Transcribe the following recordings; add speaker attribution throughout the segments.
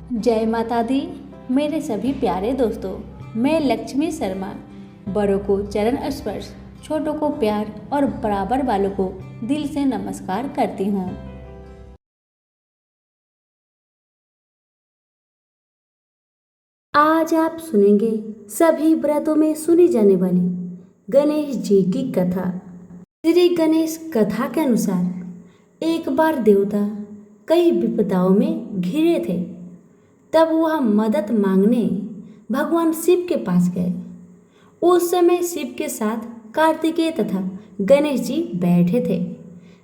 Speaker 1: जय माता दी। मेरे सभी प्यारे दोस्तों, मैं लक्ष्मी शर्मा बड़ों को चरण स्पर्श, छोटों को प्यार और बराबर वालों को दिल से नमस्कार करती हूँ। आज आप सुनेंगे सभी व्रतों में सुनी जाने वाली गणेश जी की कथा। श्री गणेश कथा के अनुसार एक बार देवता कई विपदाओं में घिरे थे। तब वह मदद मांगने भगवान शिव के पास गए। उस समय शिव के साथ कार्तिकेय तथा गणेश जी बैठे थे।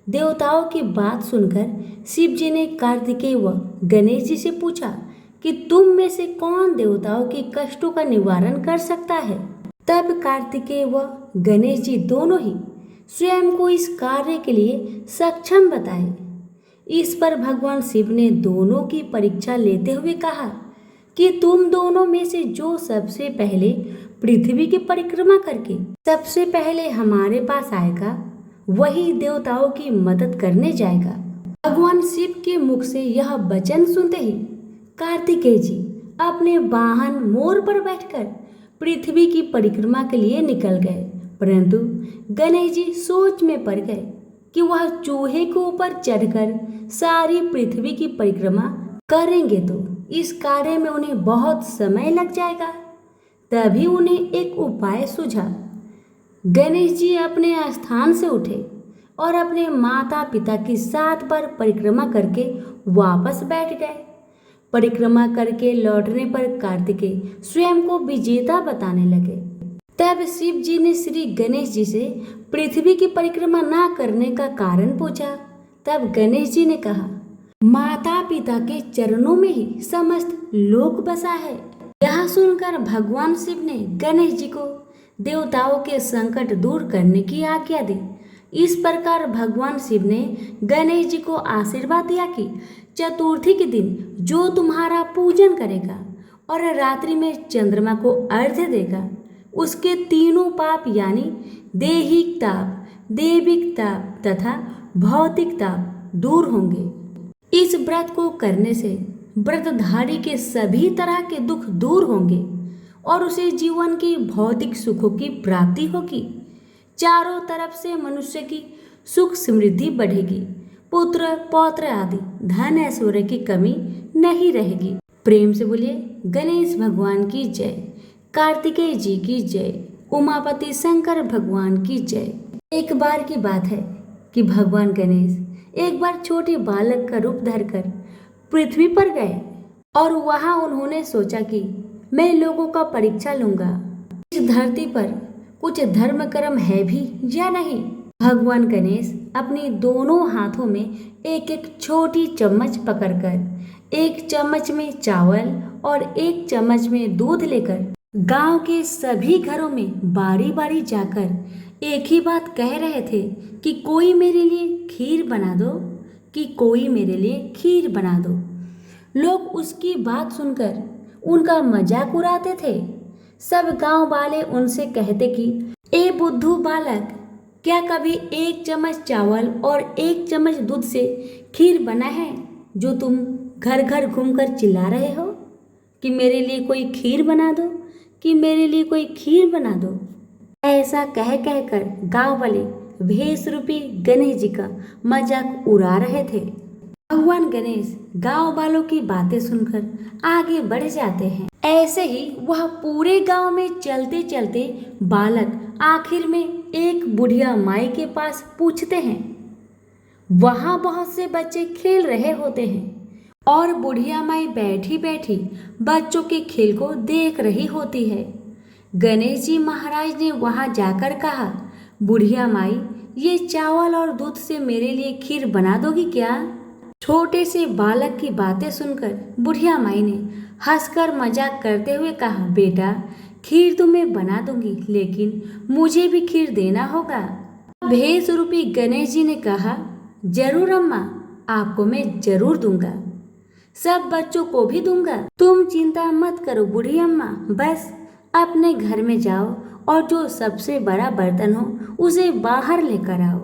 Speaker 1: देवताओं की बात सुनकर शिव जी ने कार्तिकेय व गणेश जी से पूछा कि तुम में से कौन देवताओं के कष्टों का निवारण कर सकता है। तब कार्तिकेय व गणेश जी दोनों ही स्वयं को इस कार्य के लिए सक्षम बताए। इस पर भगवान शिव ने दोनों की परीक्षा लेते हुए कहा कि तुम दोनों में से जो सबसे पहले पृथ्वी की परिक्रमा करके सबसे पहले हमारे पास आएगा, वही देवताओं की मदद करने जाएगा। भगवान शिव के मुख से यह वचन सुनते ही कार्तिकेय जी अपने वाहन मोर पर बैठकर पृथ्वी की परिक्रमा के लिए निकल गए। परंतु गणेश जी सोच में पड़ गए कि वह चूहे के ऊपर चढ़कर सारी पृथ्वी की परिक्रमा करेंगे तो इस कार्य में उन्हें बहुत समय लग जाएगा। तभी उन्हें एक उपाय सूझा। गणेश जी अपने स्थान से उठे और अपने माता पिता की 7 बार परिक्रमा करके वापस बैठ गए। परिक्रमा करके लौटने पर कार्तिकेय स्वयं को विजेता बताने लगे। तब शिव जी ने श्री गणेश जी से पृथ्वी की परिक्रमा ना करने का कारण पूछा। तब गणेश जी ने कहा, माता पिता के चरणों में ही समस्त लोक बसा है। यह सुनकर भगवान शिव ने गणेश जी को देवताओं के संकट दूर करने की आज्ञा दी। इस प्रकार भगवान शिव ने गणेश जी को आशीर्वाद दिया कि चतुर्थी के दिन जो तुम्हारा पूजन करेगा और रात्रि में चंद्रमा को अर्घ्य देगा, उसके तीनों पाप यानी दैहिक ताप, दैविक ताप तथा भौतिक ताप दूर होंगे। इस व्रत को करने से व्रतधारी के सभी तरह के दुख दूर होंगे और उसे जीवन की भौतिक सुखों की प्राप्ति होगी। चारों तरफ से मनुष्य की सुख समृद्धि बढ़ेगी। पुत्र पौत्र आदि धन ऐश्वर्य की कमी नहीं रहेगी। प्रेम से बोलिए गणेश भगवान की जय, कार्तिकेय जी की जय, उमापति शंकर भगवान की जय। एक बार की बात है कि भगवान गणेश एक बार छोटे बालक का रूप धरकर पृथ्वी पर गए और वहां उन्होंने सोचा कि मैं लोगों का परीक्षा लूंगा, इस धरती पर कुछ धर्म कर्म है भी या नहीं। भगवान गणेश अपनी दोनों हाथों में एक एक छोटी चम्मच पकड़कर एक चम्मच में चावल और एक चम्मच में दूध लेकर गांव के सभी घरों में बारी बारी जाकर एक ही बात कह रहे थे कि कोई मेरे लिए खीर बना दो, कि कोई मेरे लिए खीर बना दो। लोग उसकी बात सुनकर उनका मजाक उड़ाते थे। सब गांव वाले उनसे कहते कि ए बुद्धू बालक, क्या कभी एक चम्मच चावल और एक चम्मच दूध से खीर बना है जो तुम घर घर घूमकर चिल्ला रहे हो कि मेरे लिए कोई खीर बना दो, कि मेरे लिए कोई खीर बना दो। ऐसा कह कहकर गांव वाले भेष रूपी गणेश जी का मजाक उड़ा रहे थे। भगवान गणेश गांव वालों की बातें सुनकर आगे बढ़ जाते हैं। ऐसे ही वह पूरे गांव में चलते चलते बालक आखिर में एक बुढ़िया माई के पास पूछते हैं। वहां बहुत से बच्चे खेल रहे होते हैं और बुढ़िया माई बैठी बैठी बच्चों के खेल को देख रही होती है। गणेश जी महाराज ने वहां जाकर कहा, बुढ़िया माई, ये चावल और दूध से मेरे लिए खीर बना दोगी क्या? छोटे से बालक की बातें सुनकर बुढ़िया माई ने हंसकर मजाक करते हुए कहा, बेटा, खीर तो मैं बना दूंगी, लेकिन मुझे भी खीर देना होगा। भेष रूपी गणेश जी ने कहा, जरूर अम्मा, आपको मैं जरूर दूंगा, सब बच्चों को भी दूंगा। तुम चिंता मत करो बूढ़ी अम्मा, बस अपने घर में जाओ और जो सबसे बड़ा बर्तन हो उसे बाहर लेकर आओ।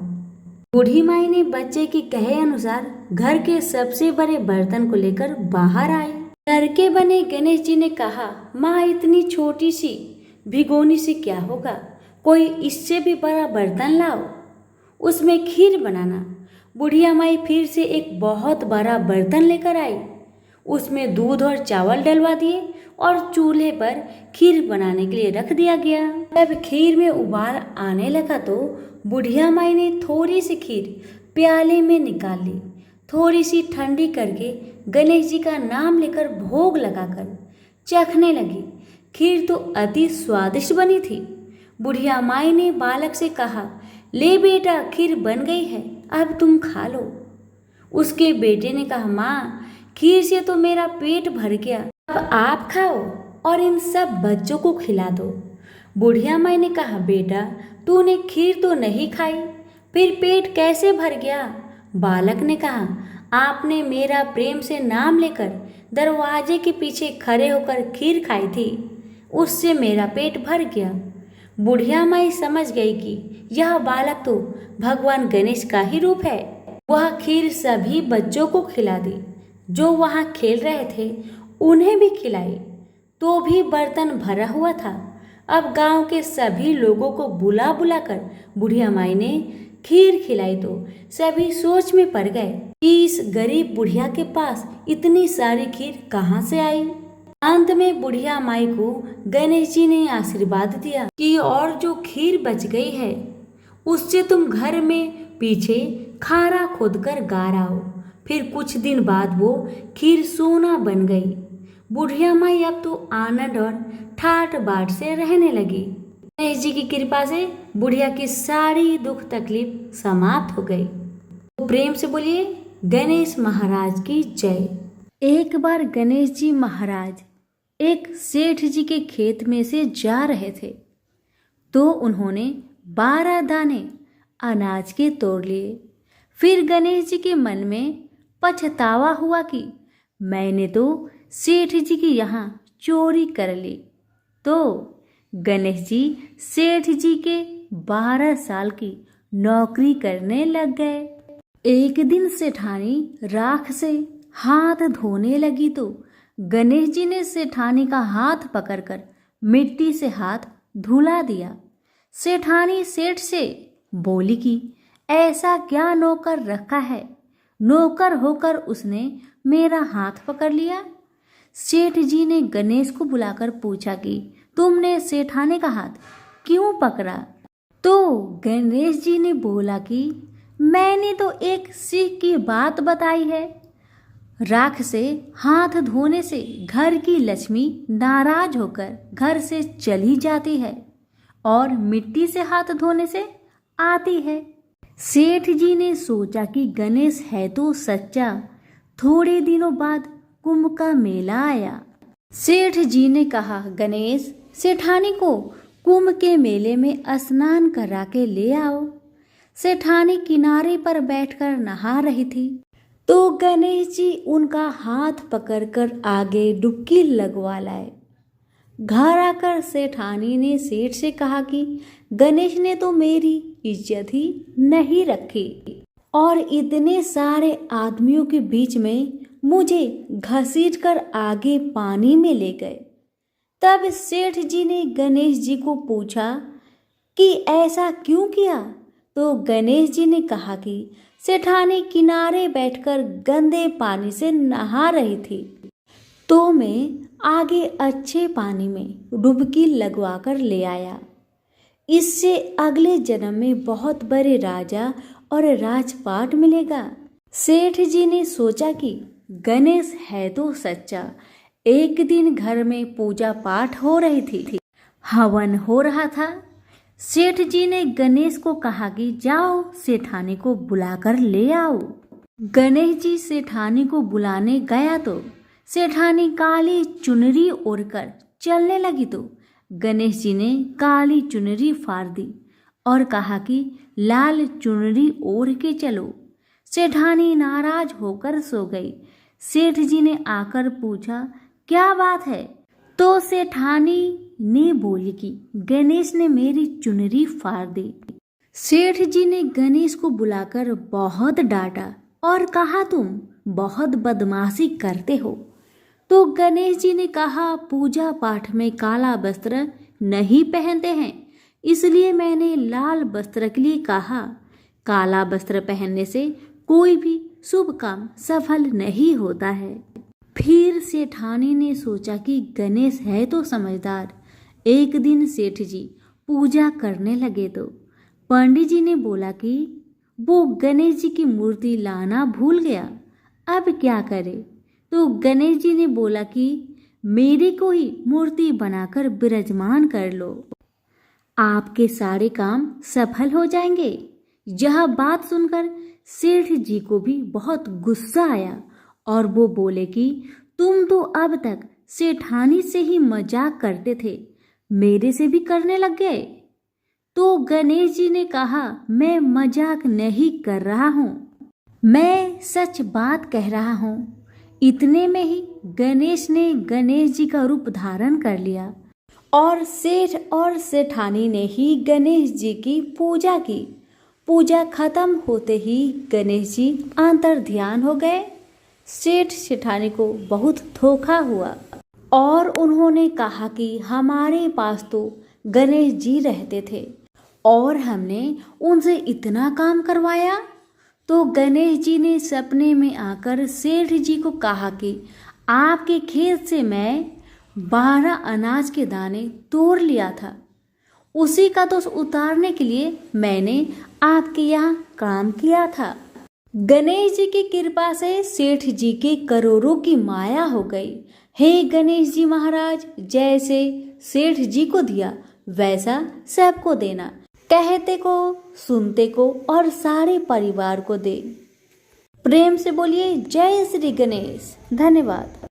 Speaker 1: बूढ़ी माई ने बच्चे के कहे अनुसार घर के सबसे बड़े बर्तन को लेकर बाहर आए। लड़के बने गणेश जी ने कहा, माँ इतनी छोटी सी भिगोनी से क्या होगा, कोई इससे भी बड़ा बर्तन लाओ, उसमें खीर बनाना। बुढ़िया माई फिर से एक बहुत बड़ा बर्तन लेकर आई, उसमें दूध और चावल डलवा दिए और चूल्हे पर खीर बनाने के लिए रख दिया गया। जब खीर में उबाल आने लगा तो बुढ़िया माई ने थोड़ी सी खीर प्याले में निकाल ली, थोड़ी सी ठंडी करके गणेश जी का नाम लेकर भोग लगाकर चखने लगी। खीर तो अति स्वादिष्ट बनी थी। बुढ़िया माई ने बालक से कहा, ले बेटा खीर बन गई है, अब तुम खा लो। उसके बेटे ने कहा, माँ खीर से तो मेरा पेट भर गया, अब आप खाओ और इन सब बच्चों को खिला दो। बुढ़िया माई ने कहा, बेटा तूने खीर तो नहीं खाई, फिर पेट कैसे भर गया? बालक ने कहा, आपने मेरा प्रेम से नाम लेकर दरवाजे के पीछे खड़े होकर खीर खाई थी, उससे मेरा पेट भर गया। बुढ़िया माई समझ गई कि यह बालक तो भगवान गणेश का ही रूप है। वह खीर सभी बच्चों को खिला दी, जो वहाँ खेल रहे थे उन्हें भी खिलाई, तो भी बर्तन भरा हुआ था। अब गांव के सभी लोगों को बुला बुलाकर बुढ़िया माई ने खीर खिलाई तो सभी सोच में पड़ गए कि इस गरीब बुढ़िया के पास इतनी सारी खीर कहाँ से आई। अंत में बुढ़िया माई को गणेश जी ने आशीर्वाद दिया कि और जो खीर बच गई है उससे तुम घर में पीछे खारा खोदकर गाड़ाओ। फिर कुछ दिन बाद वो खीर सोना बन गई। बुढ़िया माई अब तो आनंद और ठाट बाट से रहने लगी। गणेश जी की कृपा से बुढ़िया की सारी दुख तकलीफ समाप्त हो गई। तो प्रेम से बोलिए गणेश महाराज की जय। एक बार गणेश जी महाराज एक सेठ जी के खेत में से जा रहे थे तो उन्होंने 12 दाने अनाज के तोड़ लिए। फिर गणेश जी के मन में पछतावा हुआ कि मैंने तो सेठ जी की यहाँ चोरी कर ली। तो गणेश जी सेठ जी के 12 साल की नौकरी करने लग गए। एक दिन सेठानी राख से हाथ धोने लगी तो गणेश जी ने सेठानी का हाथ पकड़कर मिट्टी से हाथ धुला दिया। सेठानी सेठ से बोली कि ऐसा क्या नौकर रखा है, नौकर होकर उसने मेरा हाथ पकड़ लिया। सेठ जी ने गणेश को बुलाकर पूछा कि तुमने सेठानी का हाथ क्यों पकड़ा? तो गणेश जी ने बोला कि मैंने तो एक सीख की बात बताई है। राख से हाथ धोने से घर की लक्ष्मी नाराज होकर घर से चली जाती है और मिट्टी से हाथ धोने से आती है। सेठ जी ने सोचा कि गणेश है तो सच्चा। थोड़े दिनों बाद कुंभ का मेला आया। सेठ जी ने कहा, गणेश सेठानी को कुंभ के मेले में स्नान करा के ले आओ। सेठानी किनारे पर बैठकर नहा रही थी तो गणेश जी उनका हाथ पकड़कर आगे डुबकी लगवा लाए। घर आकर सेठानी ने सेठ से कहा कि गणेश ने तो मेरी इज्जत ही नहीं रखी और इतने सारे आदमियों के बीच में मुझे घसीटकर आगे पानी में ले गए। तब सेठ जी ने गणेश जी को पूछा कि ऐसा क्यों किया? तो गणेश जी ने कहा कि सेठानी किनारे बैठकर गंदे पानी से नहा रही थी तो मैं आगे अच्छे पानी में डुबकी लगवाकर ले आया। इससे अगले जन्म में बहुत बड़े राजा और राजपाट मिलेगा। सेठ जी ने सोचा कि गणेश है तो सच्चा। एक दिन घर में पूजा पाठ हो रही थी, हवन हो रहा था। सेठ जी ने गणेश को कहा कि जाओ सेठानी को बुलाकर ले आओ। गणेश जी सेठानी को बुलाने गया तो सेठानी काली चुनरी ओढ़कर चलने लगी तो गणेश जी ने काली चुनरी फाड़ दी और कहा कि लाल चुनरी ओढ़ के चलो। सेठानी नाराज होकर सो गई। सेठ जी ने आकर पूछा, क्या बात है? तो सेठानी ने बोली कि गणेश ने मेरी चुनरी फाड़ दी। सेठ जी ने गणेश को बुलाकर बहुत डांटा और कहा, तुम बहुत बदमाशी करते हो, तो गणेश जी ने कहा, पूजा पाठ में काला वस्त्र नहीं पहनते हैं, इसलिए मैंने लाल वस्त्र के लिए कहा। काला वस्त्र पहनने से कोई भी शुभ काम सफल नहीं होता है। फिर सेठानी ने सोचा कि गणेश है तो समझदार। एक दिन सेठ जी पूजा करने लगे तो पंडित जी ने बोला कि वो गणेश जी की मूर्ति लाना भूल गया, अब क्या करे। तो गणेश जी ने बोला कि मेरे को ही मूर्ति बनाकर विराजमान कर लो, आपके सारे काम सफल हो जाएंगे। यह बात सुनकर सेठ जी को भी बहुत गुस्सा आया और वो बोले कि तुम तो अब तक सेठानी से ही मजाक करते थे, मेरे से भी करने लग गए। तो गणेश जी ने कहा, मैं मजाक नहीं कर रहा हूँ, मैं सच बात कह रहा हूँ। इतने में ही गणेश ने गणेश जी का रूप धारण कर लिया और सेठ और सेठानी ने ही गणेश जी की पूजा की। पूजा खत्म होते ही गणेश जी अंतर ध्यान हो गए। सेठ सेठानी को बहुत धोखा हुआ और उन्होंने कहा कि हमारे पास तो गणेश जी रहते थे और हमने उनसे इतना काम करवाया। तो गणेश जी ने सपने में आकर सेठ जी को कहा कि आपके खेत से मैं 12 अनाज के दाने तोड़ लिया था, उसी का दोष उतारने के लिए मैंने आपके यहाँ काम किया था। गणेश जी की कृपा से सेठ जी के करोड़ों की माया हो गई। हे गणेश जी महाराज, जैसे सेठ जी को दिया वैसा सबको देना, कहते को, सुनते को और सारे परिवार को दे। प्रेम से बोलिए जय श्री गणेश। धन्यवाद।